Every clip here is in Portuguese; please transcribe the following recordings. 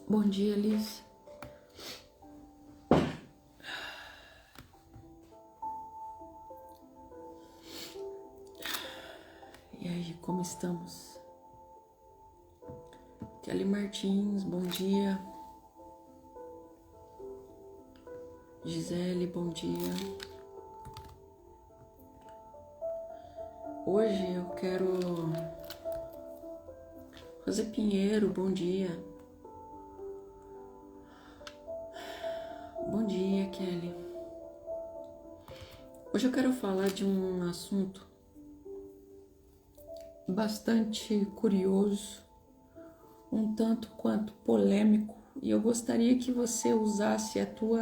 Bom dia, Liz. E aí, como estamos? Kelly Martins, bom dia. Gisele, bom dia. Hoje eu quero... Rosé Pinheiro, bom dia. Bom dia, Kelly. Hoje eu quero falar de um assunto bastante curioso, um tanto quanto polêmico, e eu gostaria que você usasse a tua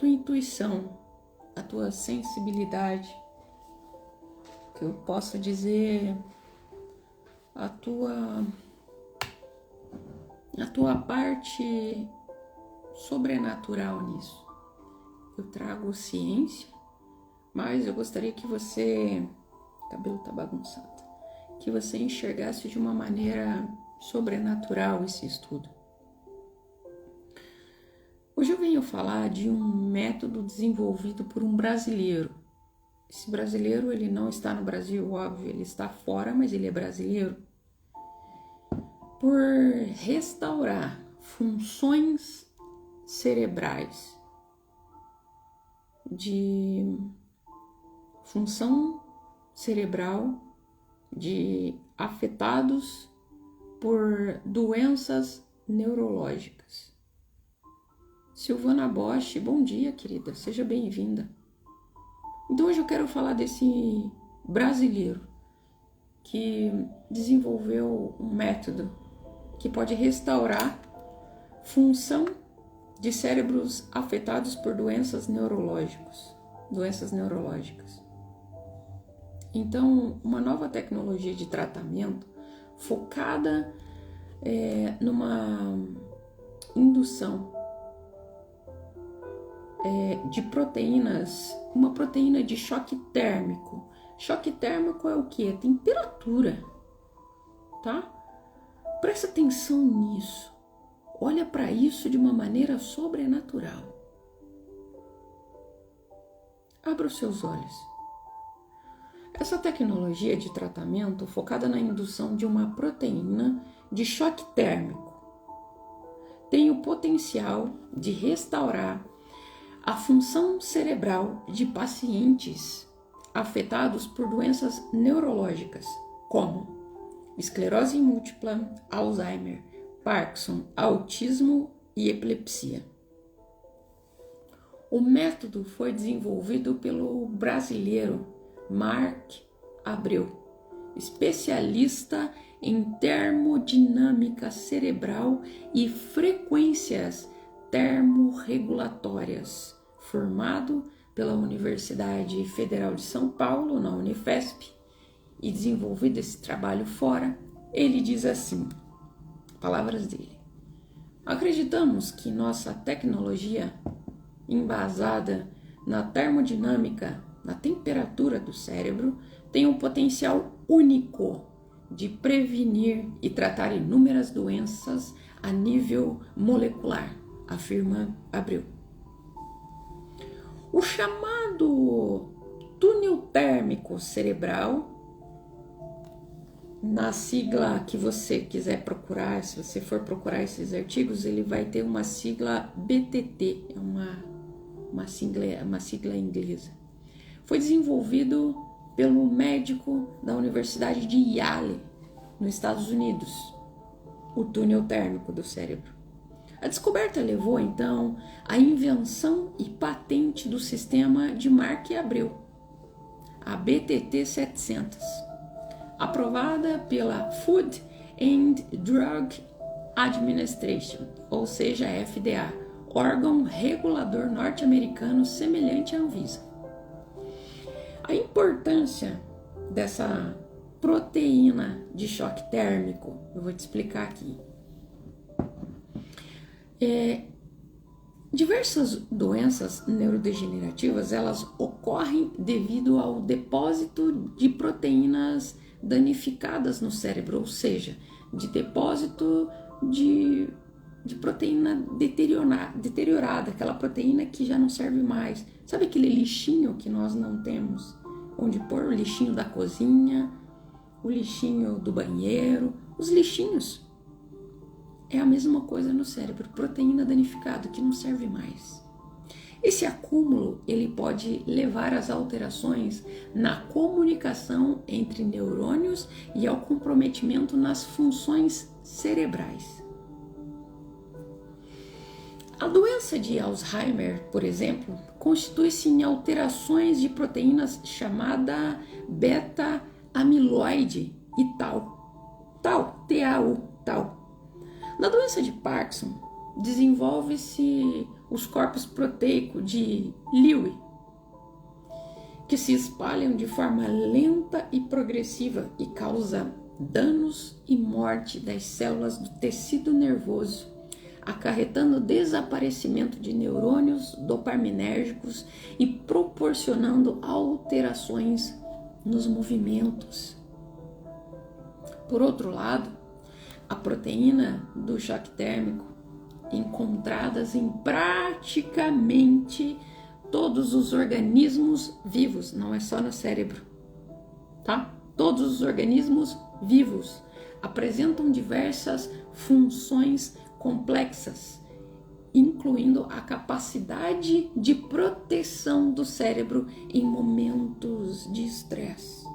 intuição, a tua sensibilidade, que eu posso dizer a tua parte sobrenatural nisso. Eu trago ciência, mas eu gostaria que você, o cabelo tá bagunçado, que você enxergasse de uma maneira sobrenatural esse estudo. Hoje eu venho falar de um método desenvolvido por um brasileiro. Esse brasileiro, ele não está no Brasil, óbvio, ele está fora, mas ele é brasileiro. Por restaurar funções cerebrais de função cerebral de afetados por doenças neurológicas. Silvana Bosch, bom dia, querida, seja bem-vinda. Então hoje eu quero falar desse brasileiro que desenvolveu um método que pode restaurar função de cérebros afetados por doenças neurológicas. Então, uma nova tecnologia de tratamento focada numa indução de proteínas, uma proteína de choque térmico. Choque térmico é o que? É temperatura, tá? Presta atenção nisso. Olha para isso de uma maneira sobrenatural. Abra os seus olhos. Essa tecnologia de tratamento focada na indução de uma proteína de choque térmico tem o potencial de restaurar a função cerebral de pacientes afetados por doenças neurológicas, como esclerose múltipla, Alzheimer, Parkinson, autismo e epilepsia. O método foi desenvolvido pelo brasileiro Mark Abreu, especialista em termodinâmica cerebral e frequências termorregulatórias, formado pela Universidade Federal de São Paulo, na Unifesp, e desenvolvido esse trabalho fora. Ele diz assim, palavras dele: acreditamos que nossa tecnologia, embasada na termodinâmica, na temperatura do cérebro, tem um potencial único de prevenir e tratar inúmeras doenças a nível molecular, afirma Abreu. O chamado túnel térmico cerebral, na sigla que você quiser procurar, se você for procurar esses artigos, ele vai ter uma sigla BTT, é uma sigla inglesa. Foi desenvolvido pelo médico da Universidade de Yale, nos Estados Unidos, o túnel térmico do cérebro. A descoberta levou, então, à invenção e patente do sistema de Mark Abreu, a BTT-700, aprovada pela Food and Drug Administration, ou seja, FDA, órgão regulador norte-americano semelhante à Anvisa. A importância dessa proteína de choque térmico, eu vou te explicar aqui. Diversas doenças neurodegenerativas, elas ocorrem devido ao depósito de proteínas danificadas no cérebro, ou seja, de depósito de proteína deteriorada, aquela proteína que já não serve mais. Sabe aquele lixinho que nós não temos onde pôr? O lixinho da cozinha, o lixinho do banheiro, os lixinhos. É a mesma coisa no cérebro, proteína danificada que não serve mais. Esse acúmulo ele pode levar às alterações na comunicação entre neurônios e ao comprometimento nas funções cerebrais. A doença de Alzheimer, por exemplo, constitui-se em alterações de proteínas chamada beta-amiloide e tau, tau. Na doença de Parkinson, desenvolve-se os corpos proteicos de Lewy, que se espalham de forma lenta e progressiva e causa danos e morte das células do tecido nervoso, acarretando o desaparecimento de neurônios dopaminérgicos e proporcionando alterações nos movimentos. Por outro lado, a proteína do choque térmico, encontradas em praticamente todos os organismos vivos, não é só no cérebro, tá? Todos os organismos vivos apresentam diversas funções complexas, incluindo a capacidade de proteção do cérebro em momentos de estresse.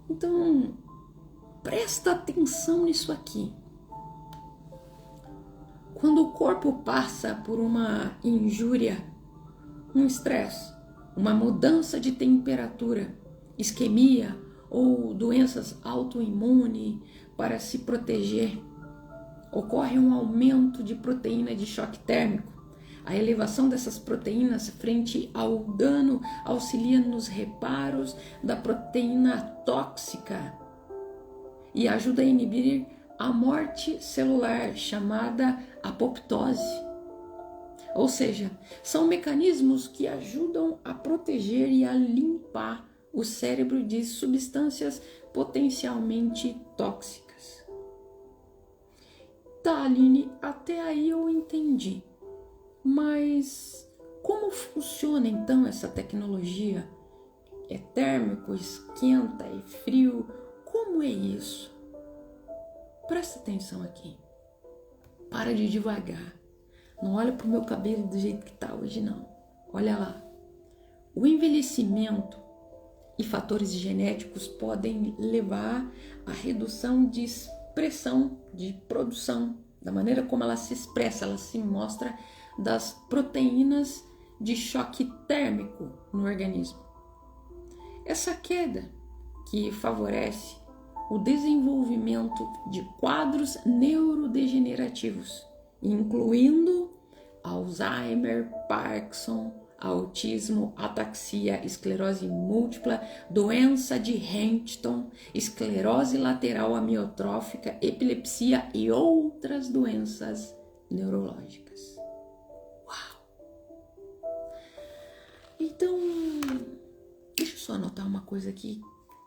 Então, presta atenção nisso aqui. Quando o corpo passa por uma injúria, um estresse, uma mudança de temperatura, isquemia ou doenças autoimunes, para se proteger, ocorre um aumento de proteína de choque térmico. A elevação dessas proteínas frente ao dano auxilia nos reparos da proteína tóxica e ajuda a inibir a morte celular, chamada apoptose. Ou seja, são mecanismos que ajudam a proteger e a limpar o cérebro de substâncias potencialmente tóxicas. Tá, Aline, até aí eu entendi. Mas como funciona então essa tecnologia? É térmico, esquenta, é frio? Como é isso? Presta atenção aqui. Para de devagar. Não olha pro meu cabelo do jeito que tá hoje, não. Olha lá. O envelhecimento e fatores genéticos podem levar à redução de expressão, de produção, da maneira como ela se expressa, ela se mostra das proteínas de choque térmico no organismo. Essa queda que favorece o desenvolvimento de quadros neurodegenerativos, incluindo Alzheimer, Parkinson, autismo, ataxia, esclerose múltipla, doença de Huntington, esclerose lateral amiotrófica, epilepsia e outras doenças neurológicas. Uau! Então, deixa eu só anotar uma coisa aqui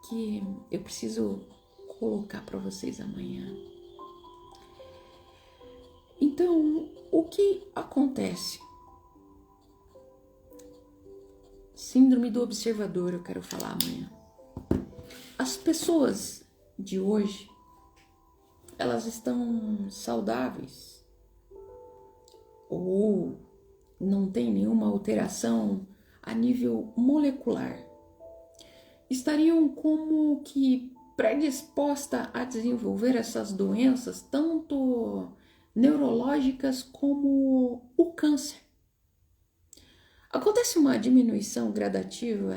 que eu preciso colocar para vocês amanhã. Então, o que acontece? Síndrome do observador, eu quero falar amanhã. As pessoas de hoje, elas estão saudáveis ou não tem nenhuma alteração a nível molecular. Estariam como que predisposta a desenvolver essas doenças, tanto neurológicas como o câncer. Acontece uma diminuição gradativa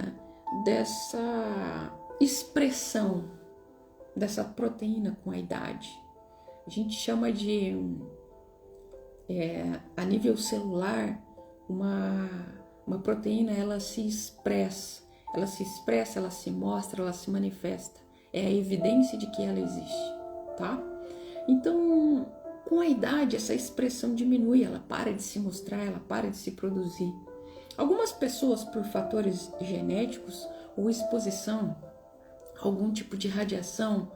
dessa expressão dessa proteína com a idade. A gente chama de, a nível celular, uma proteína, ela se expressa, ela se mostra, ela se manifesta. É a evidência de que ela existe, tá? Então, com a idade, essa expressão diminui, ela para de se mostrar, ela para de se produzir. Algumas pessoas, por fatores genéticos ou exposição algum tipo de radiação,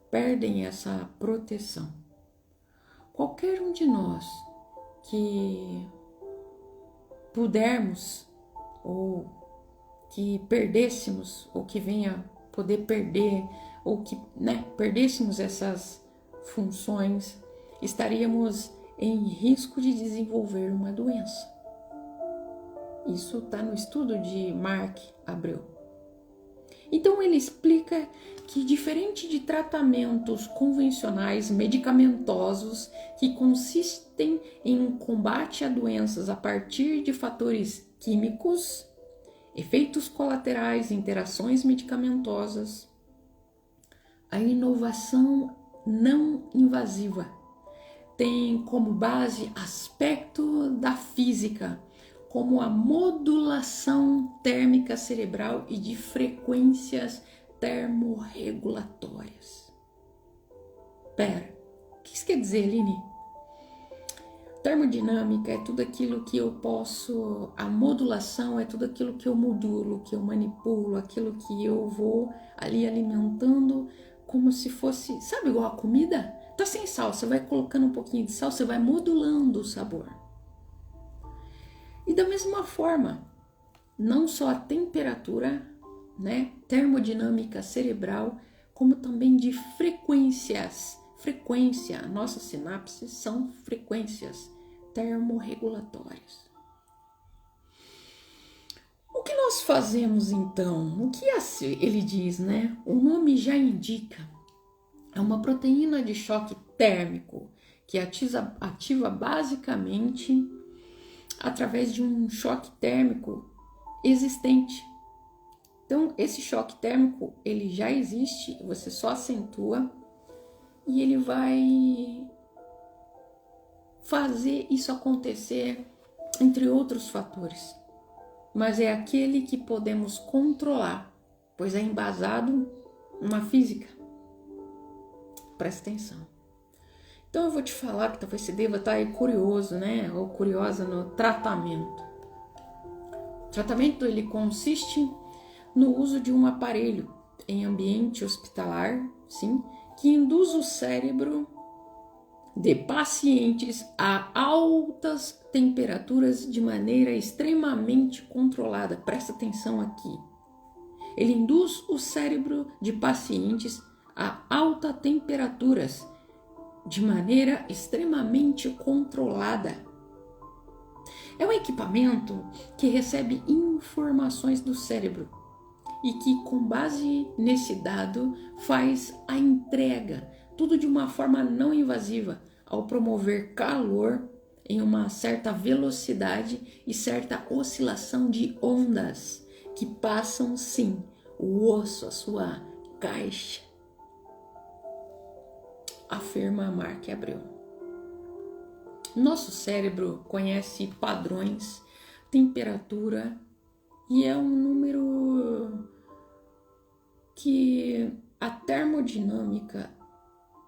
perdem essa proteção. Qualquer um de nós que pudermos ou que perdêssemos ou que venha poder perder ou que perdêssemos essas funções, estaríamos em risco de desenvolver uma doença. Isso está no estudo de Mark Abreu. Então ele explica que, diferente de tratamentos convencionais medicamentosos que consistem em um combate a doenças a partir de fatores químicos, efeitos colaterais, interações medicamentosas, a inovação não invasiva tem como base aspecto da física, como a modulação térmica cerebral e de frequências termorregulatórias. Pera, o que isso quer dizer, Aline? Termodinâmica é tudo aquilo que eu posso, a modulação é tudo aquilo que eu modulo, que eu manipulo, aquilo que eu vou ali alimentando como se fosse, sabe, igual a comida? Tá sem sal, você vai colocando um pouquinho de sal, você vai modulando o sabor. E da mesma forma, não só a temperatura, termodinâmica cerebral, como também de frequências. Nossas sinapses são frequências termorregulatórias. O que nós fazemos então? O que ele diz, O nome já indica. É uma proteína de choque térmico que ativa basicamente através de um choque térmico existente. Então, esse choque térmico, ele já existe, você só acentua e ele vai fazer isso acontecer, entre outros fatores. Mas é aquele que podemos controlar, pois é embasado na física. Presta atenção. Então eu vou te falar que talvez você deva estar aí curioso, ou curiosa no tratamento. O tratamento ele consiste no uso de um aparelho em ambiente hospitalar, sim, que induz o cérebro de pacientes a altas temperaturas de maneira extremamente controlada. Presta atenção aqui. Ele induz o cérebro de pacientes a altas temperaturas de maneira extremamente controlada. É um equipamento que recebe informações do cérebro e que, com base nesse dado, faz a entrega, tudo de uma forma não invasiva, ao promover calor em uma certa velocidade e certa oscilação de ondas que passam, sim, o osso, a sua caixa, afirma Mark Abreu. Nosso cérebro conhece padrões, temperatura e é um número que a termodinâmica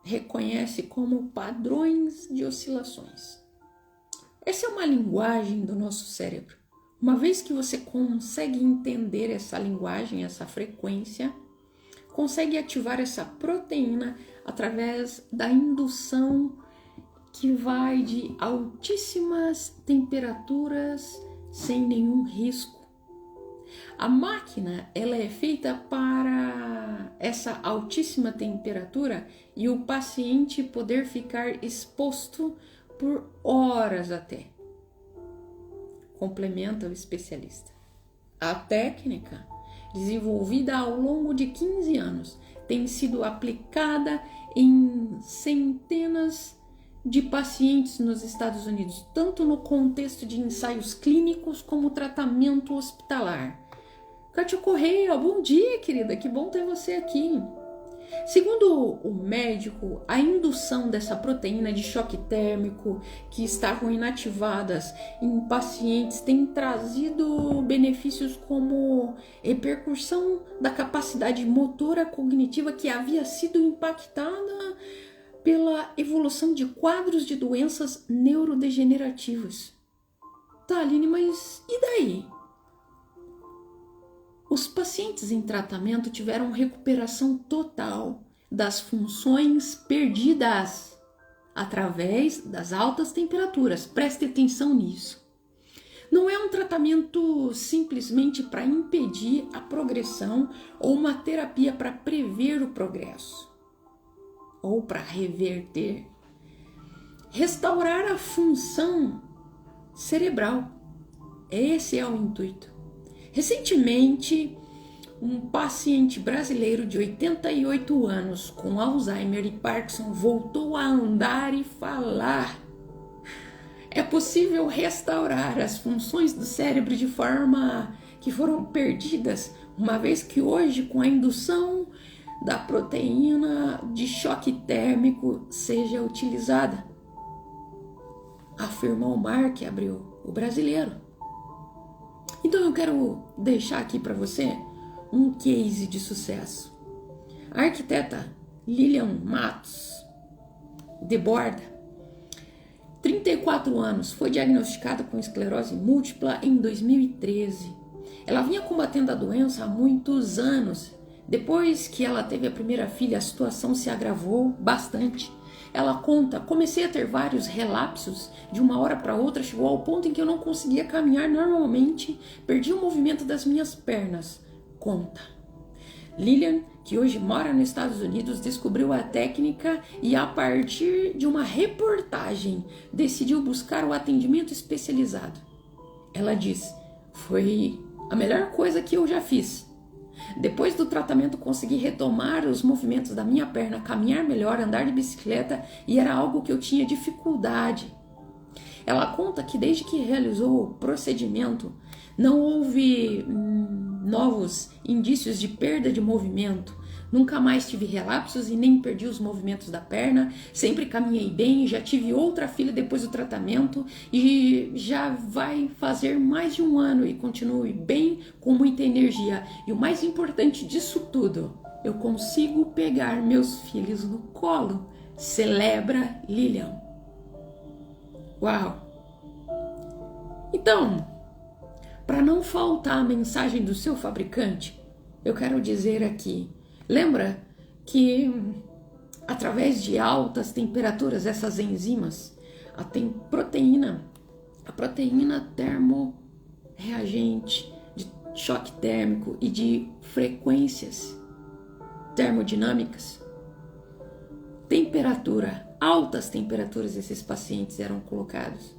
reconhece como padrões de oscilações. Essa é uma linguagem do nosso cérebro. Uma vez que você consegue entender essa linguagem, essa frequência, consegue ativar essa proteína através da indução que vai de altíssimas temperaturas sem nenhum risco. A máquina ela é feita para essa altíssima temperatura e o paciente poder ficar exposto por horas até. Complementa o especialista. A técnica, desenvolvida ao longo de 15 anos, tem sido aplicada em centenas de pacientes nos Estados Unidos, tanto no contexto de ensaios clínicos como tratamento hospitalar. Kátia Correia, bom dia, querida, que bom ter você aqui. Segundo o médico, a indução dessa proteína de choque térmico que estavam inativadas em pacientes tem trazido benefícios como repercussão da capacidade motora cognitiva que havia sido impactada pela evolução de quadros de doenças neurodegenerativas. Tá, Aline, mas e daí? O Os pacientes em tratamento tiveram recuperação total das funções perdidas através das altas temperaturas. Preste atenção nisso. Não é um tratamento simplesmente para impedir a progressão ou uma terapia para prever o progresso ou para reverter. Restaurar a função cerebral. Esse é o intuito. Recentemente, um paciente brasileiro de 88 anos com Alzheimer e Parkinson voltou a andar e falar. É possível restaurar as funções do cérebro de forma que foram perdidas, uma vez que hoje, com a indução da proteína de choque térmico, seja utilizada, afirmou Mark Abreu, o brasileiro. Então eu quero deixar aqui para você um case de sucesso. A arquiteta Lilian Matos de Borda, 34 anos, foi diagnosticada com esclerose múltipla em 2013. Ela vinha combatendo a doença há muitos anos. Depois que ela teve a primeira filha, a situação se agravou bastante. Ela conta, comecei a ter vários relapsos, de uma hora para outra chegou ao ponto em que eu não conseguia caminhar normalmente, perdi o movimento das minhas pernas. Conta. Lilian, que hoje mora nos Estados Unidos, descobriu a técnica e, a partir de uma reportagem, decidiu buscar o atendimento especializado. Ela diz, foi a melhor coisa que eu já fiz. Depois do tratamento, consegui retomar os movimentos da minha perna, caminhar melhor, andar de bicicleta, e era algo que eu tinha dificuldade. Ela conta que desde que realizou o procedimento, não houve novos indícios de perda de movimento. Nunca mais tive relapsos e nem perdi os movimentos da perna. Sempre caminhei bem, já tive outra filha depois do tratamento e já vai fazer mais de um ano e continuo bem, com muita energia. E o mais importante disso tudo, eu consigo pegar meus filhos no colo. Celebra Lilian. Uau! Então, para não faltar a mensagem do seu fabricante, eu quero dizer aqui, lembra que através de altas temperaturas, essas enzimas, a proteína termorreagente, de choque térmico e de frequências termodinâmicas, altas temperaturas, esses pacientes eram colocados.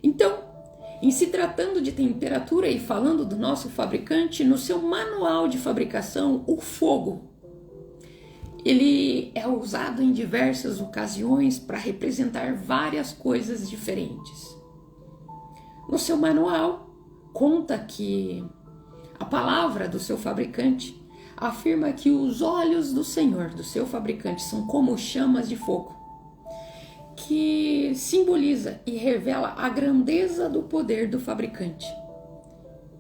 Então, em se tratando de temperatura e falando do nosso fabricante, no seu manual de fabricação, o fogo, ele é usado em diversas ocasiões para representar várias coisas diferentes. No seu manual, conta que a palavra do seu fabricante afirma que os olhos do Senhor, do seu fabricante, são como chamas de fogo, que simboliza e revela a grandeza do poder do fabricante.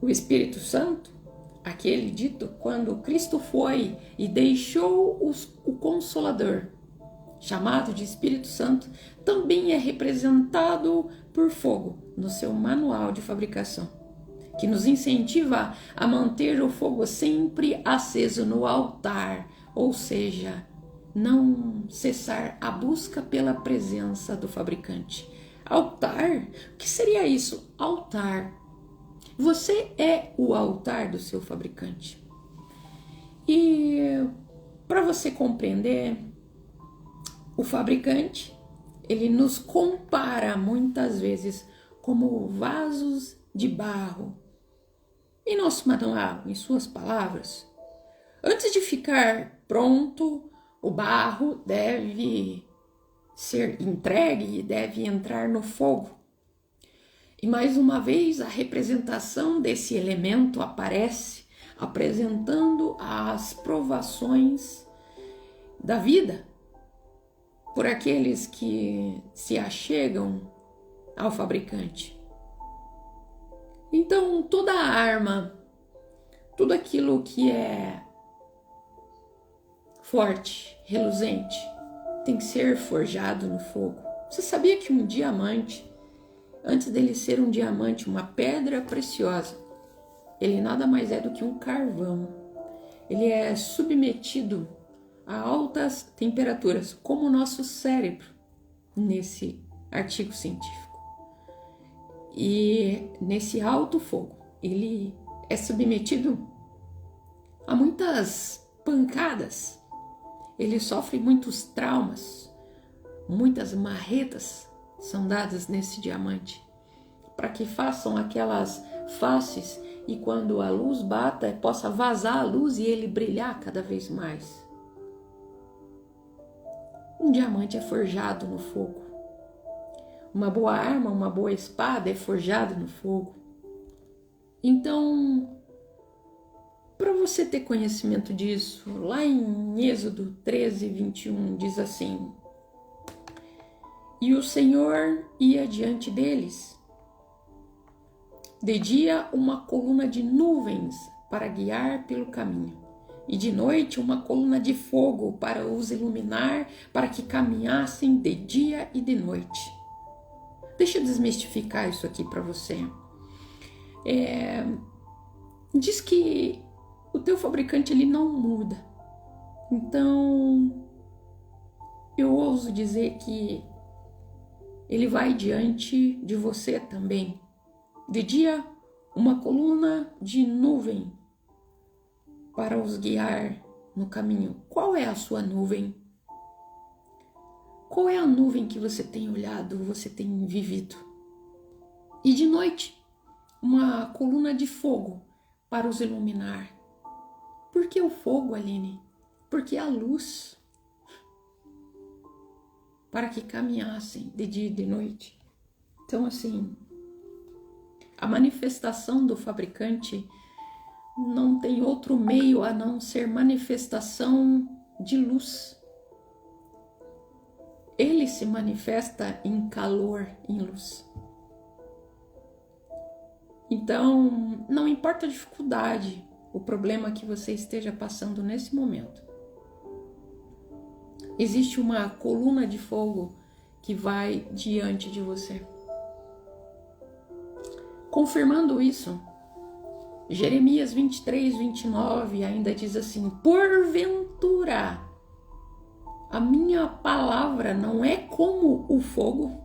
O Espírito Santo, aquele dito quando Cristo foi e deixou o Consolador, chamado de Espírito Santo, também é representado por fogo no seu manual de fabricação, que nos incentiva a manter o fogo sempre aceso no altar, ou seja, não cessar a busca pela presença do fabricante. Altar? O que seria isso? Altar. Você é o altar do seu fabricante. E para você compreender, o fabricante, ele nos compara muitas vezes como vasos de barro. Em nosso manual, em suas palavras, antes de ficar pronto, o barro deve ser entregue e deve entrar no fogo. E mais uma vez a representação desse elemento aparece, apresentando as provações da vida por aqueles que se achegam ao fabricante. Então, toda a arma, tudo aquilo que é forte, reluzente, tem que ser forjado no fogo. Você sabia que um diamante, antes dele ser um diamante, uma pedra preciosa, ele nada mais é do que um carvão. Ele é submetido a altas temperaturas, como o nosso cérebro, nesse artigo científico. E nesse alto fogo, ele é submetido a muitas pancadas, ele sofre muitos traumas, muitas marretas são dadas nesse diamante, para que façam aquelas faces e quando a luz bata, possa vazar a luz e ele brilhar cada vez mais. Um diamante é forjado no fogo. Uma boa arma, uma boa espada é forjada no fogo. Então, para você ter conhecimento disso, lá em Êxodo 13, 21, diz assim: E o Senhor ia diante deles. De dia, uma coluna de nuvens para guiar pelo caminho, e de noite, uma coluna de fogo para os iluminar, para que caminhassem de dia e de noite. Deixa eu desmistificar isso aqui para você. Diz que o teu fabricante ele não muda. Então, eu ouso dizer que ele vai diante de você também. De dia, uma coluna de nuvem para os guiar no caminho. Qual é a sua nuvem? Qual é a nuvem que você tem olhado, você tem vivido? E de noite, uma coluna de fogo para os iluminar. Por que o fogo, Aline? Porque a luz, para que caminhassem de dia e de noite. Então, assim, a manifestação do fabricante não tem outro meio a não ser manifestação de luz. Ele se manifesta em calor, em luz. Então, não importa a dificuldade, o problema que você esteja passando nesse momento. Existe uma coluna de fogo que vai diante de você. Confirmando isso, Jeremias 23, 29 ainda diz assim: Porventura, a minha palavra não é como o fogo,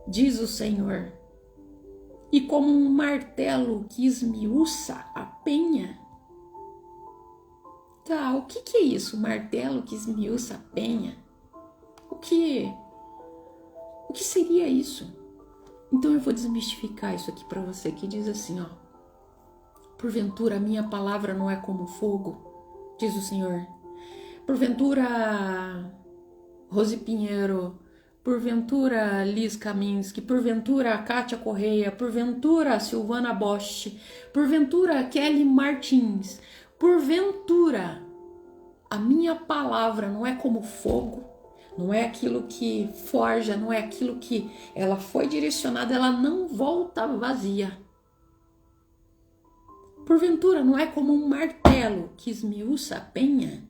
diz o Senhor, e como um martelo que esmiuça a penha. Tá, o que é isso? Martelo que esmiuça a penha? O que seria isso? Então eu vou desmistificar isso aqui para você, que diz assim, ó: Porventura a minha palavra não é como fogo, diz o Senhor. Porventura, Rose Pinheiro, porventura Liz Kaminski, porventura Kátia Correia, porventura Silvana Bosch, porventura Kelly Martins, porventura a minha palavra não é como fogo, não é aquilo que forja, não é aquilo que ela foi direcionada, ela não volta vazia. Porventura não é como um martelo que esmiuça a penha.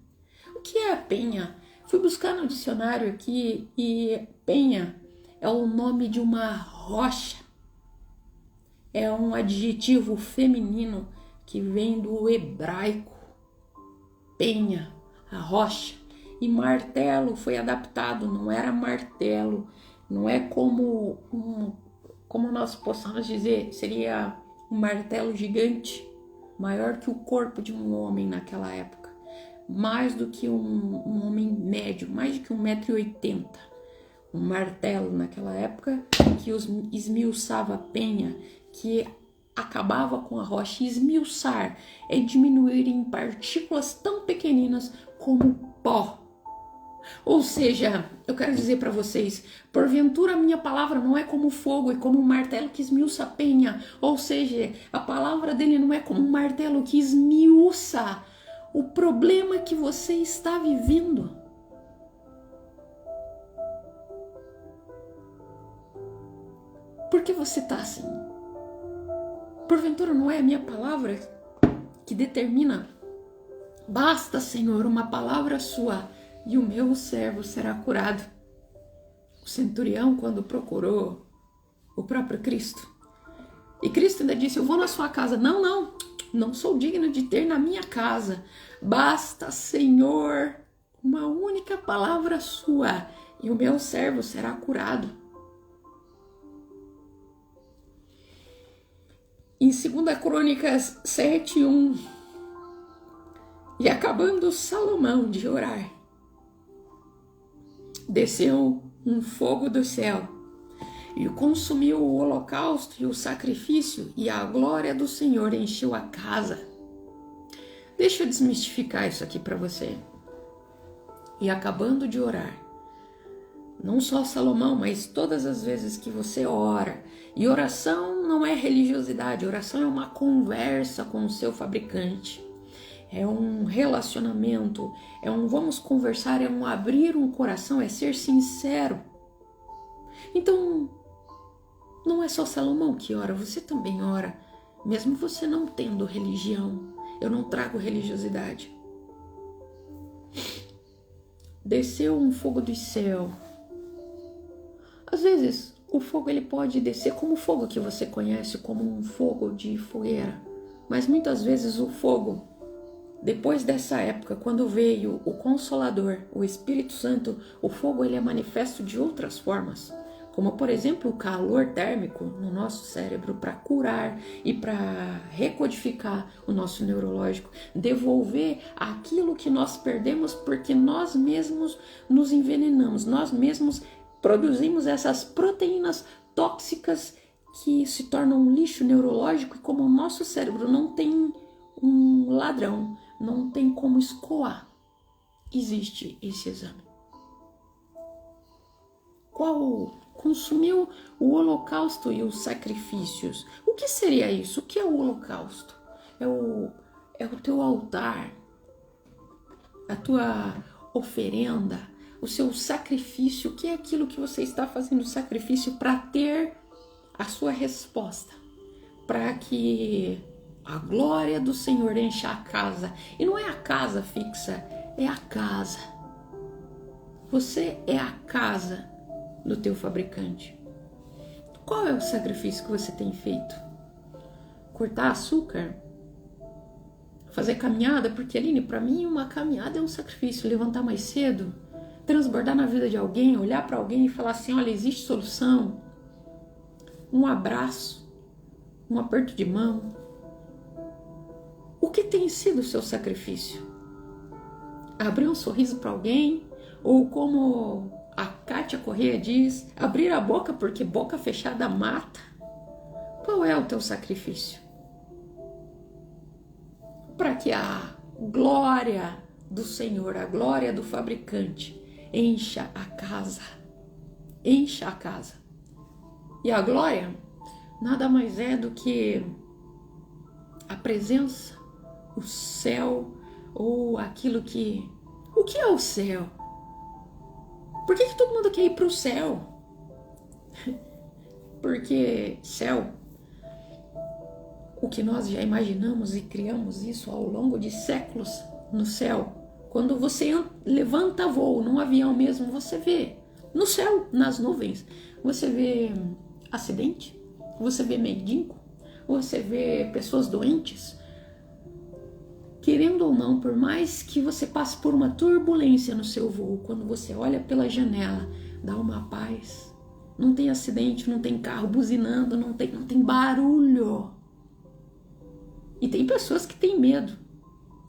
O que é a penha? Fui buscar no dicionário aqui e penha é o nome de uma rocha. É um adjetivo feminino que vem do hebraico. Penha, a rocha. E martelo foi adaptado, não era martelo, não é como nós possamos dizer, seria um martelo gigante, maior que o corpo de um homem naquela época, mais do que um homem médio, mais do que 1,80 m. Um martelo naquela época que esmiuçava a penha, que acabava com a rocha. E esmiuçar é diminuir em partículas tão pequeninas como pó. Ou seja, eu quero dizer para vocês, porventura a minha palavra não é como fogo, é como um martelo que esmiuça a penha. Ou seja, a palavra dele não é como um martelo que esmiuça o problema que você está vivendo. Por que você está assim? Porventura não é a minha palavra que determina? Basta, Senhor, uma palavra sua e o meu servo será curado. O centurião, quando procurou o próprio Cristo, E Cristo ainda disse: eu vou na sua casa. Não, não, não sou digno de ter na minha casa. Basta, Senhor, uma única palavra sua e o meu servo será curado. Em 2 Crônicas 7:1, e acabando Salomão de orar, desceu um fogo do céu e consumiu o holocausto e o sacrifício, e a glória do Senhor encheu a casa. Deixa eu desmistificar isso aqui para você. E acabando de orar, não só Salomão, mas todas as vezes que você ora, e oração não é religiosidade, oração é uma conversa com o seu fabricante, é um relacionamento, é um vamos conversar, é um abrir um coração, é ser sincero. Então, não é só Salomão que ora, você também ora, mesmo você não tendo religião. Eu não trago religiosidade. Desceu um fogo do céu. Às vezes, o fogo ele pode descer como o fogo que você conhece, como um fogo de fogueira. Mas muitas vezes o fogo, depois dessa época, quando veio o Consolador, o Espírito Santo, o fogo ele é manifesto de outras formas. Como, por exemplo, o calor térmico no nosso cérebro para curar e para recodificar o nosso neurológico, devolver aquilo que nós perdemos porque nós mesmos nos envenenamos, nós mesmos produzimos essas proteínas tóxicas que se tornam um lixo neurológico, e como o nosso cérebro não tem um ladrão, não tem como escoar, existe esse exame. Qual consumiu o holocausto e os sacrifícios? O que seria isso? O que é o holocausto? É o teu altar, a tua oferenda, o seu sacrifício. O que é aquilo que você está fazendo sacrifício para ter a sua resposta? Para que a glória do Senhor encha a casa. E não é a casa fixa, é a casa. Você é a casa do teu fabricante. Qual é o sacrifício que você tem feito? Cortar açúcar? Fazer caminhada? Porque, Aline, para mim uma caminhada é um sacrifício. Levantar mais cedo, transbordar na vida de alguém, olhar para alguém e falar assim: olha, existe solução. Um abraço, um aperto de mão. O que tem sido o seu sacrifício? Abrir um sorriso para alguém? Ou como a Kátia Correia diz, abrir a boca porque boca fechada mata? Qual é o teu sacrifício? Para que a glória do Senhor, a glória do fabricante, encha a casa. Encha a casa. E a glória nada mais é do que a presença, o céu, ou aquilo que... O que é o céu? Por que todo mundo quer ir para o céu? Porque céu, o que nós já imaginamos e criamos isso ao longo de séculos no céu. Quando você levanta voo num avião mesmo, você vê no céu, nas nuvens, você vê acidente, você vê mendigo, você vê pessoas doentes. Querendo ou não, por mais que você passe por uma turbulência no seu voo, quando você olha pela janela, dá uma paz. Não tem acidente, não tem carro buzinando, não tem barulho. E tem pessoas que têm medo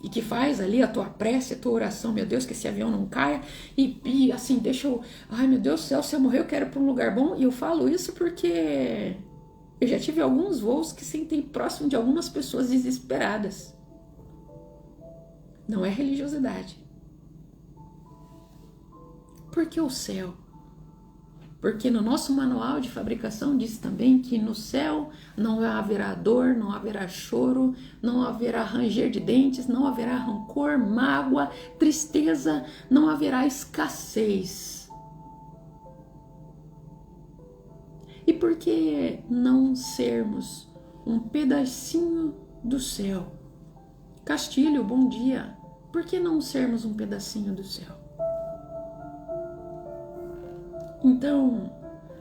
e que faz ali a tua prece, a tua oração: meu Deus, que esse avião não caia, e assim, deixa eu... Ai, meu Deus do céu, se eu morrer eu quero ir para um lugar bom. E eu falo isso porque eu já tive alguns voos que sentei próximo de algumas pessoas desesperadas. Não é religiosidade. Por que o céu? Porque no nosso manual de fabricação diz também que no céu não haverá dor, não haverá choro, não haverá ranger de dentes, não haverá rancor, mágoa, tristeza, não haverá escassez. E por que não sermos um pedacinho do céu? Castilho, bom dia. Por que não sermos um pedacinho do céu? Então,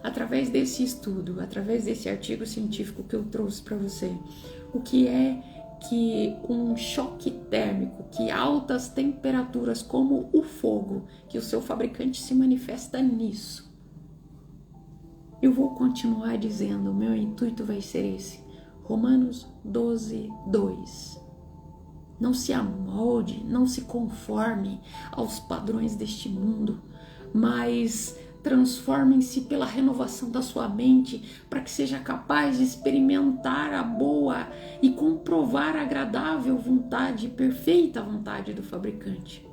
através desse estudo, através desse artigo científico que eu trouxe para você, o que é que um choque térmico, que altas temperaturas como o fogo, que o seu fabricante se manifesta nisso. Eu vou continuar dizendo, meu intuito vai ser esse. Romanos 12, 2. Não se amolde, não se conforme aos padrões deste mundo, mas transformem-se pela renovação da sua mente, para que seja capaz de experimentar a boa e comprovar a agradável vontade, perfeita vontade do fabricante.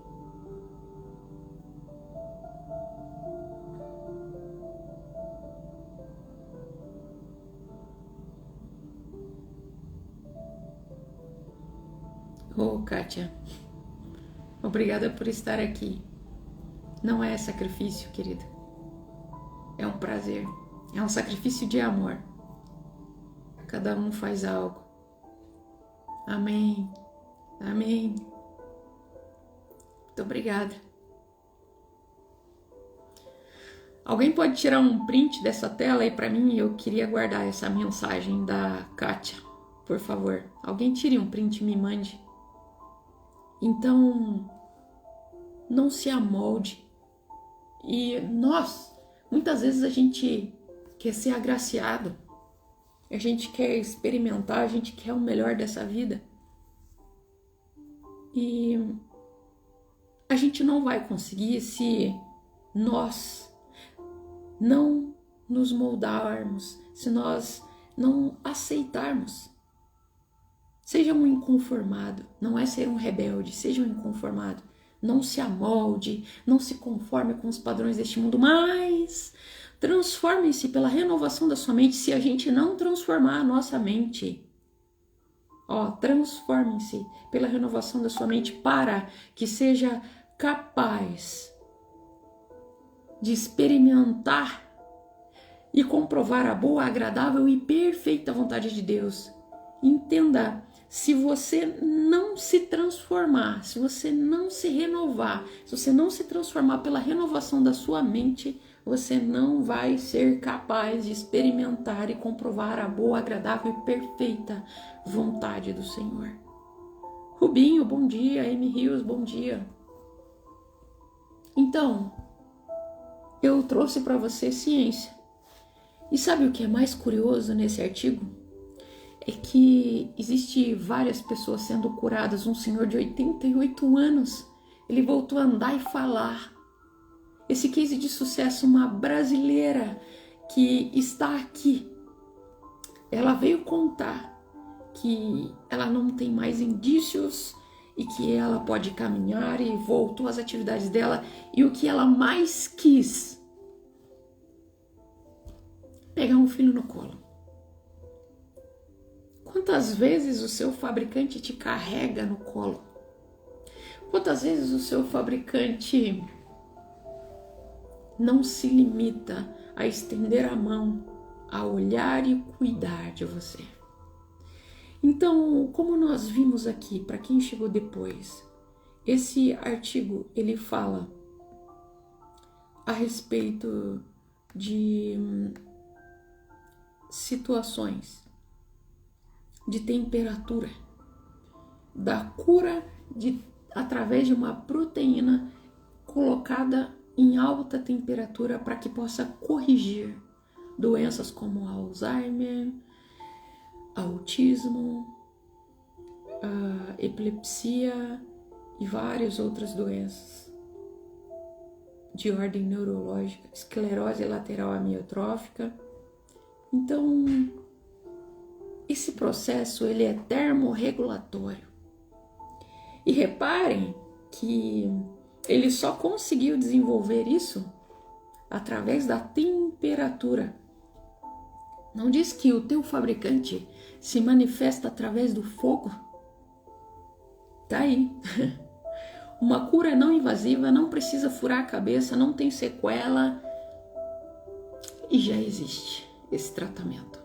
Oh, Kátia, obrigada por estar aqui. Não é sacrifício, querida. É um prazer. É um sacrifício de amor. Cada um faz algo. Amém. Amém. Muito obrigada. Alguém pode tirar um print dessa tela aí para mim? Eu queria guardar essa mensagem da Kátia. Por favor. Alguém tire um print e me mande. Então, não se amolde. E muitas vezes a gente quer ser agraciado, a gente quer experimentar, a gente quer o melhor dessa vida. E a gente não vai conseguir se nós não nos moldarmos, se nós não aceitarmos. Seja um inconformado, não é ser um rebelde, seja um inconformado. Não se amolde, não se conforme com os padrões deste mundo, mas transforme-se pela renovação da sua mente. Se a gente não transformar a nossa mente, transforme-se pela renovação da sua mente para que seja capaz de experimentar e comprovar a boa, agradável e perfeita vontade de Deus. Entenda, se você não se transformar, se você não se renovar, se você não se transformar pela renovação da sua mente, você não vai ser capaz de experimentar e comprovar a boa, agradável e perfeita vontade do Senhor. Rubinho, bom dia. Amy Rios, bom dia. Então, eu trouxe para você ciência. E sabe o que é mais curioso nesse artigo? É que existe várias pessoas sendo curadas. Um senhor de 88 anos, ele voltou a andar e falar. Esse case de sucesso, uma brasileira que está aqui, ela veio contar que ela não tem mais indícios e que ela pode caminhar e voltou às atividades dela. E o que ela mais quis, pegar um filho no colo. Quantas vezes o seu fabricante te carrega no colo? Quantas vezes o seu fabricante não se limita a estender a mão, a olhar e cuidar de você? Então, como nós vimos aqui, para quem chegou depois, esse artigo ele fala a respeito de situações de temperatura, da cura através de uma proteína colocada em alta temperatura para que possa corrigir doenças como Alzheimer, autismo, epilepsia e várias outras doenças de ordem neurológica, esclerose lateral amiotrófica. Então, esse processo ele é termorregulatório. E reparem que ele só conseguiu desenvolver isso através da temperatura. Não diz que o teu fabricante se manifesta através do fogo? Tá aí. Uma cura não invasiva, não precisa furar a cabeça, não tem sequela e já existe esse tratamento.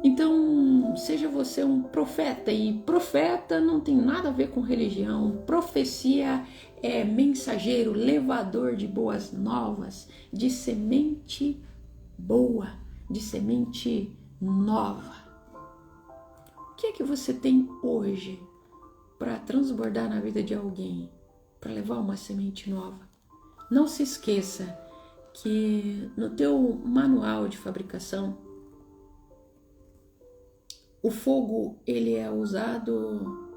Então, seja você um profeta, e profeta não tem nada a ver com religião. Profecia é mensageiro, levador de boas novas, de semente boa, de semente nova. O que é que você tem hoje para transbordar na vida de alguém, para levar uma semente nova? Não se esqueça que no teu manual de fabricação, o fogo ele é usado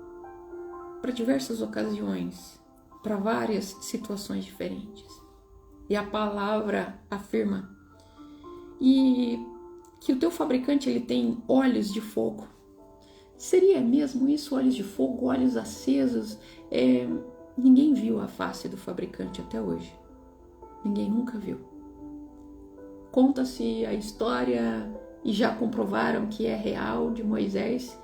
para diversas ocasiões, para várias situações diferentes. E a palavra afirma que o teu fabricante ele tem olhos de fogo. Seria mesmo isso, olhos de fogo, olhos acesos? Ninguém viu a face do fabricante até hoje. Ninguém nunca viu. Conta-se a história, e já comprovaram que é real, de Moisés,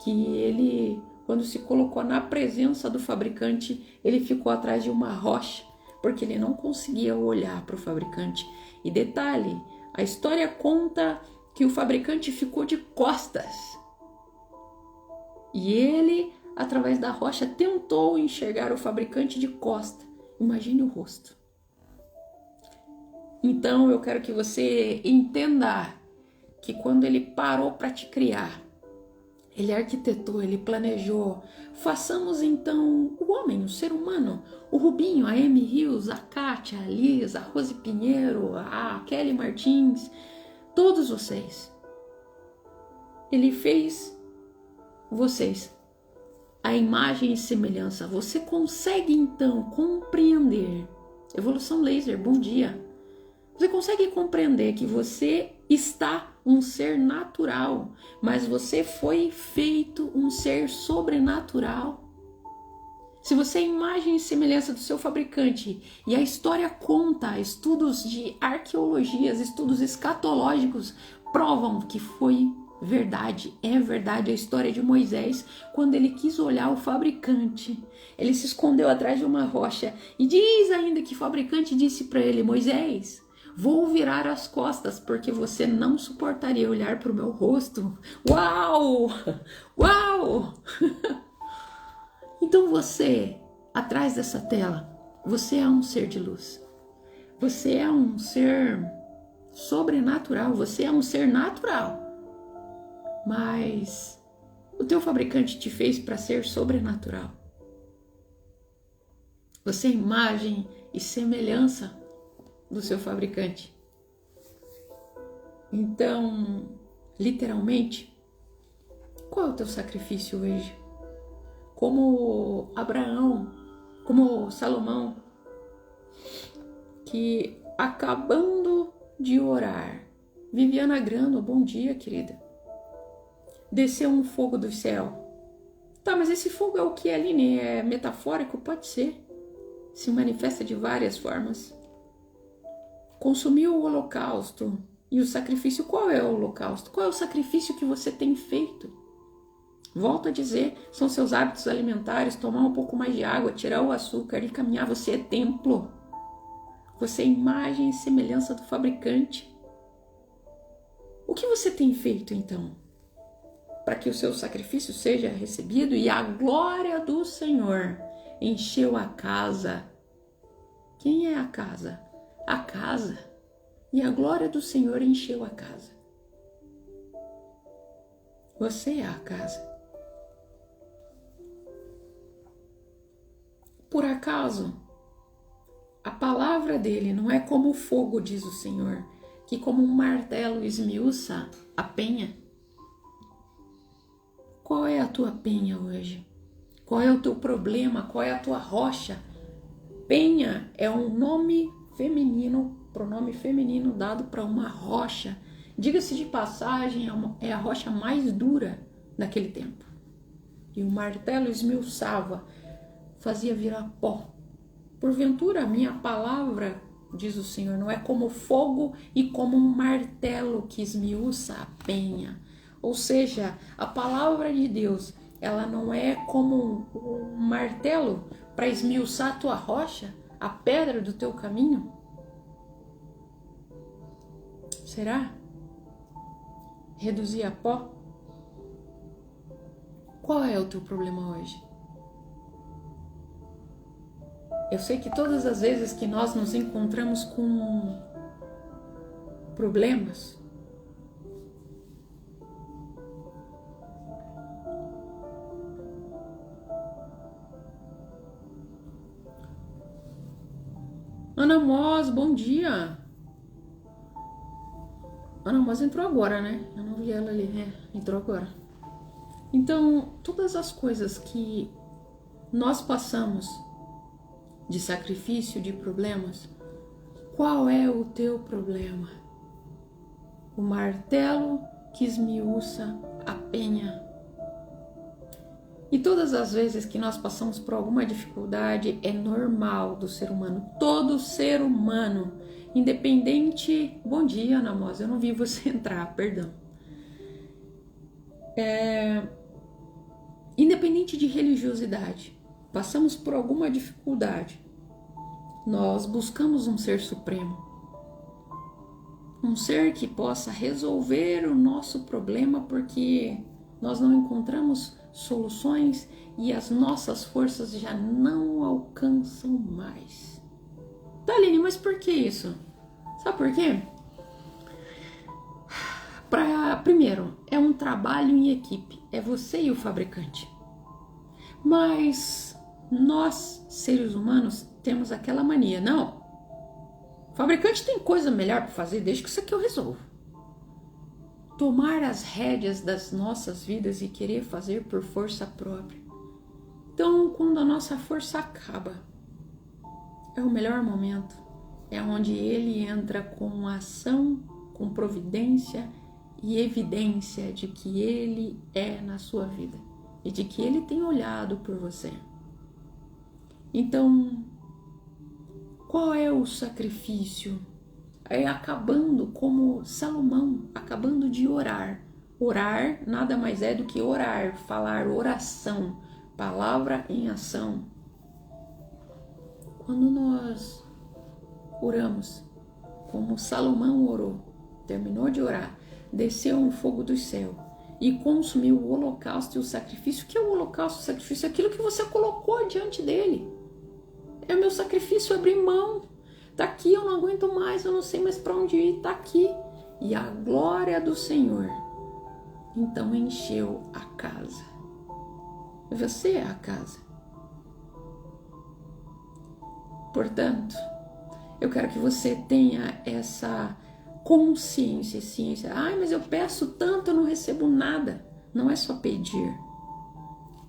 que ele, quando se colocou na presença do fabricante, ele ficou atrás de uma rocha, porque ele não conseguia olhar para o fabricante. E detalhe, a história conta que o fabricante ficou de costas. E ele, através da rocha, tentou enxergar o fabricante de costa. Imagine o rosto. Então eu quero que você entenda que quando ele parou para te criar, ele arquitetou, ele planejou. Façamos então o homem, o ser humano, o Rubinho, a Amy Rios, a Kátia, a Liz, a Rose Pinheiro, a Kelly Martins, todos vocês. Ele fez vocês a imagem e semelhança. Você consegue então compreender, evolução laser, bom dia. Você consegue compreender que você está um ser natural, mas você foi feito um ser sobrenatural. Se você é a imagem e semelhança do seu fabricante, e a história conta, estudos de arqueologias, estudos escatológicos provam que foi verdade, é verdade a história de Moisés, quando ele quis olhar o fabricante, ele se escondeu atrás de uma rocha, e diz ainda que o fabricante disse para ele: Moisés, vou virar as costas, porque você não suportaria olhar para o meu rosto. Uau! Uau! Então você, atrás dessa tela, você é um ser de luz. Você é um ser sobrenatural, você é um ser natural. Mas o teu fabricante te fez para ser sobrenatural. Você é imagem e semelhança do seu fabricante. Então, literalmente, qual é o teu sacrifício hoje? Como Abraão, como Salomão, que acabando de orar, Viviana Grando, bom dia, querida. Desceu um fogo do céu. Tá, mas esse fogo é o que, Aline? É metafórico? Pode ser. Se manifesta de várias formas. Consumiu o holocausto. E o sacrifício, qual é o holocausto? Qual é o sacrifício que você tem feito? Volto a dizer, são seus hábitos alimentares, tomar um pouco mais de água, tirar o açúcar e caminhar. Você é templo. Você é imagem e semelhança do fabricante. O que você tem feito, então, para que o seu sacrifício seja recebido e a glória do Senhor encheu a casa? Quem é a casa? A casa. E a glória do Senhor encheu a casa. Você é a casa. Por acaso, a palavra dele não é como o fogo, diz o Senhor, que como um martelo esmiuça a penha? Qual é a tua penha hoje? Qual é o teu problema? Qual é a tua rocha? Penha é um nome feminino, pronome feminino dado para uma rocha. Diga-se de passagem, é a rocha mais dura daquele tempo. E o martelo esmiuçava, fazia virar pó. Porventura, a minha palavra, diz o Senhor, não é como fogo e como um martelo que esmiuça a penha. Ou seja, a palavra de Deus, ela não é como um martelo para esmiuçar a tua rocha, a pedra do teu caminho? Será? Reduzir a pó? Qual é o teu problema hoje? Eu sei que todas as vezes que nós nos encontramos com problemas? Ana Mos, bom dia. Ana Mos entrou agora, né? Eu não vi ela ali. Entrou agora. Então, todas as coisas que nós passamos de sacrifício, de problemas, qual é o teu problema? O martelo que esmiuça a penha. E todas as vezes que nós passamos por alguma dificuldade, é normal do ser humano. Todo ser humano, independente... Bom dia, Ana Mosa, eu não vi você entrar, perdão. Independente de religiosidade, passamos por alguma dificuldade. Nós buscamos um ser supremo. Um ser que possa resolver o nosso problema, porque nós não encontramos soluções e as nossas forças já não alcançam mais. Taline, mas por que isso? Sabe por quê? Primeiro, é um trabalho em equipe, é você e o fabricante. Mas nós, seres humanos, temos aquela mania, não, o fabricante tem coisa melhor para fazer, deixa que isso aqui eu resolvo. Tomar as rédeas das nossas vidas e querer fazer por força própria. Então, quando a nossa força acaba, é o melhor momento. É onde ele entra com ação, com providência e evidência de que ele é na sua vida e de que ele tem olhado por você. Então, qual é o sacrifício? É acabando como Salomão, acabando de orar. Orar nada mais é do que orar, falar oração, palavra em ação. Quando nós oramos, como Salomão orou, terminou de orar, desceu um fogo do céu e consumiu o holocausto e o sacrifício. O que é o holocausto e o sacrifício? É aquilo que você colocou diante dele. É o meu sacrifício, abrir mão. Tá aqui, eu não aguento mais, eu não sei mais para onde ir, tá aqui. E a glória do Senhor então encheu a casa. Você é a casa. Portanto, eu quero que você tenha essa consciência, ciência. Ai, mas eu peço tanto, eu não recebo nada. Não é só pedir,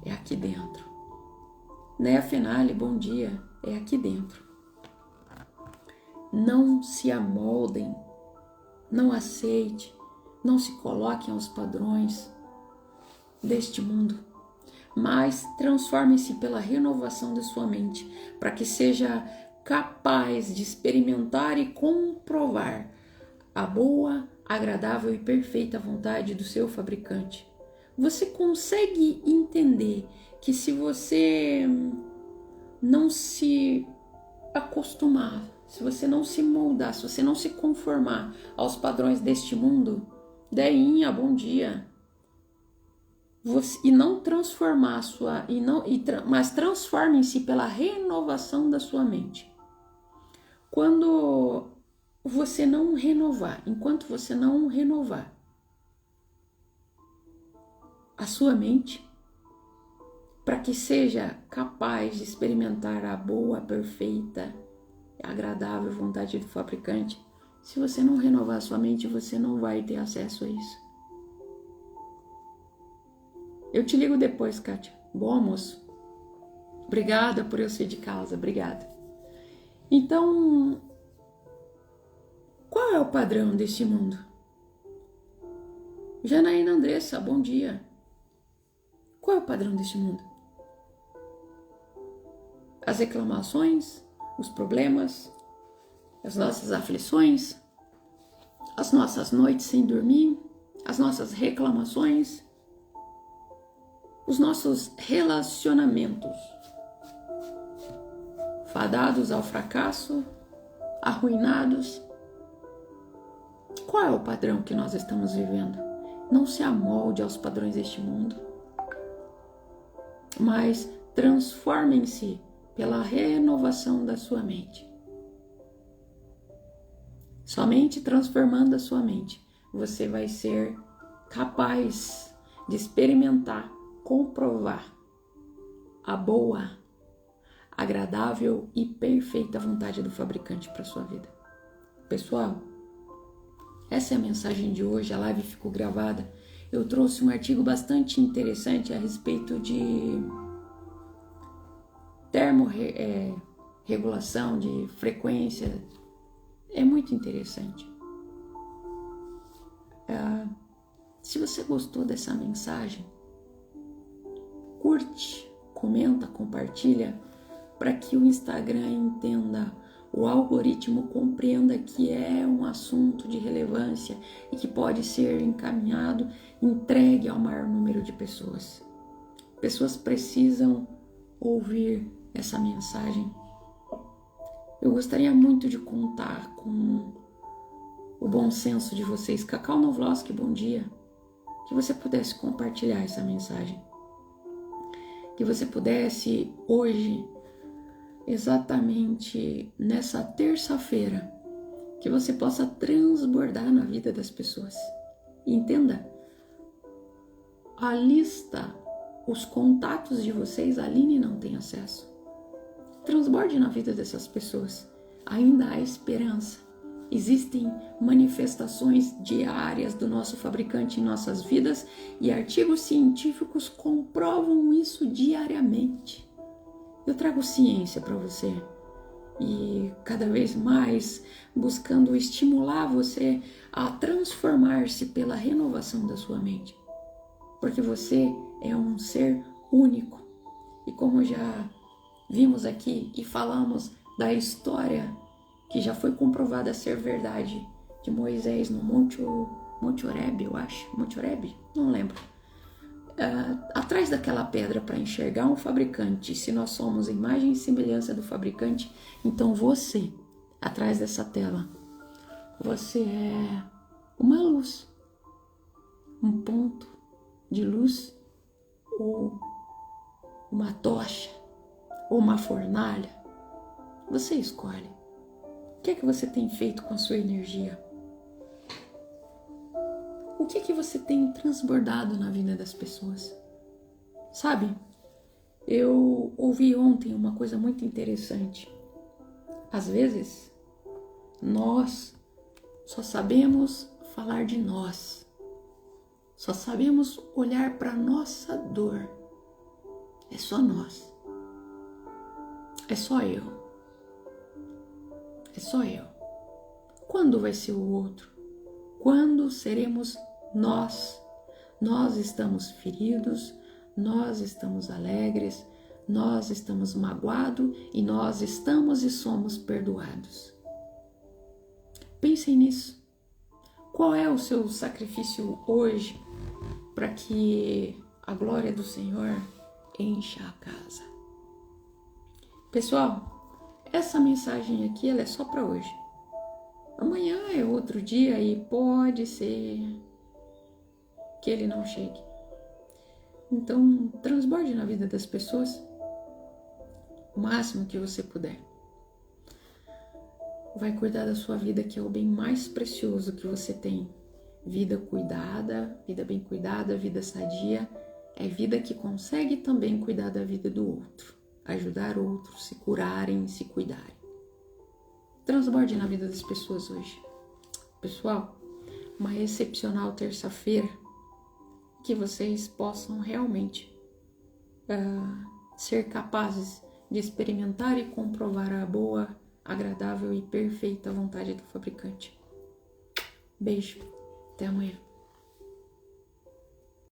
é aqui dentro. Né, Fenale, bom dia, é aqui dentro. Não se amoldem, não aceite, não se coloquem aos padrões deste mundo, mas transformem-se pela renovação de sua mente, para que seja capaz de experimentar e comprovar a boa, agradável e perfeita vontade do seu fabricante. Você consegue entender que se você não se acostumar, se você não se moldar, se você não se conformar aos padrões deste mundo, Deinha, bom dia, e não transformar a sua, mas transformem-se pela renovação da sua mente. Quando você não renovar, enquanto você não renovar a sua mente, para que seja capaz de experimentar a boa, perfeita, agradável vontade do fabricante, se você não renovar a sua mente, você não vai ter acesso a isso. Eu te ligo depois, Kátia. Bom almoço. Obrigada por eu ser de casa, obrigada. Então, qual é o padrão deste mundo? Janaína Andressa, bom dia. Qual é o padrão deste mundo? As reclamações, os problemas, as nossas aflições, as nossas noites sem dormir, as nossas reclamações, os nossos relacionamentos fadados ao fracasso, arruinados. Qual é o padrão que nós estamos vivendo? Não se amolde aos padrões deste mundo, mas transformem-se pela renovação da sua mente. Somente transformando a sua mente, você vai ser capaz de experimentar, comprovar a boa, agradável e perfeita vontade do fabricante para sua vida. Pessoal, essa é a mensagem de hoje, a live ficou gravada. Eu trouxe um artigo bastante interessante a respeito de termorregulação, de frequência. É muito interessante. Se você gostou dessa mensagem, curte, comenta, compartilha, para que o Instagram entenda, o algoritmo compreenda que é um assunto de relevância e que pode ser encaminhado, entregue ao maior número de pessoas. Pessoas precisam ouvir essa mensagem. Eu gostaria muito de contar com o bom senso de vocês. Cacau Novloski, bom dia. Que você pudesse compartilhar essa mensagem. Que você pudesse hoje, exatamente nessa terça-feira, que você possa transbordar na vida das pessoas. Entenda, a lista, os contatos de vocês, a Aline não tem acesso. Transborde na vida dessas pessoas. Ainda há esperança. Existem manifestações diárias do nosso fabricante em nossas vidas e artigos científicos comprovam isso diariamente. Eu trago ciência para você e cada vez mais buscando estimular você a transformar-se pela renovação da sua mente. Porque você é um ser único. E como já vimos aqui e falamos da história que já foi comprovada ser verdade de Moisés no Monte Horebe, eu acho. Monte Horebe? Não lembro. Atrás daquela pedra para enxergar um fabricante, se nós somos a imagem e semelhança do fabricante, então você, atrás dessa tela, você é uma luz, um ponto de luz, ou uma tocha, ou uma fornalha. Você escolhe. O que é que você tem feito com a sua energia? O que é que você tem transbordado na vida das pessoas? Sabe, eu ouvi ontem uma coisa muito interessante. Às vezes, nós só sabemos falar de nós. Só sabemos olhar para a nossa dor. É só nós. É só eu. É só eu. Quando vai ser o outro? Quando seremos nós? Nós estamos feridos, nós estamos alegres, nós estamos magoados e nós estamos e somos perdoados. Pensem nisso. Qual é o seu sacrifício hoje para que a glória do Senhor encha a casa? Pessoal, essa mensagem aqui ela é só para hoje. Amanhã é outro dia e pode ser que ele não chegue. Então, transborde na vida das pessoas o máximo que você puder. Vai cuidar da sua vida, que é o bem mais precioso que você tem. Vida cuidada, vida bem cuidada, vida sadia, é vida que consegue também cuidar da vida do outro. Ajudar outros, se curarem, se cuidarem. Transborde na vida das pessoas hoje. Pessoal, uma excepcional terça-feira, que vocês possam realmente ser capazes de experimentar e comprovar a boa, agradável e perfeita vontade do fabricante. Beijo, até amanhã.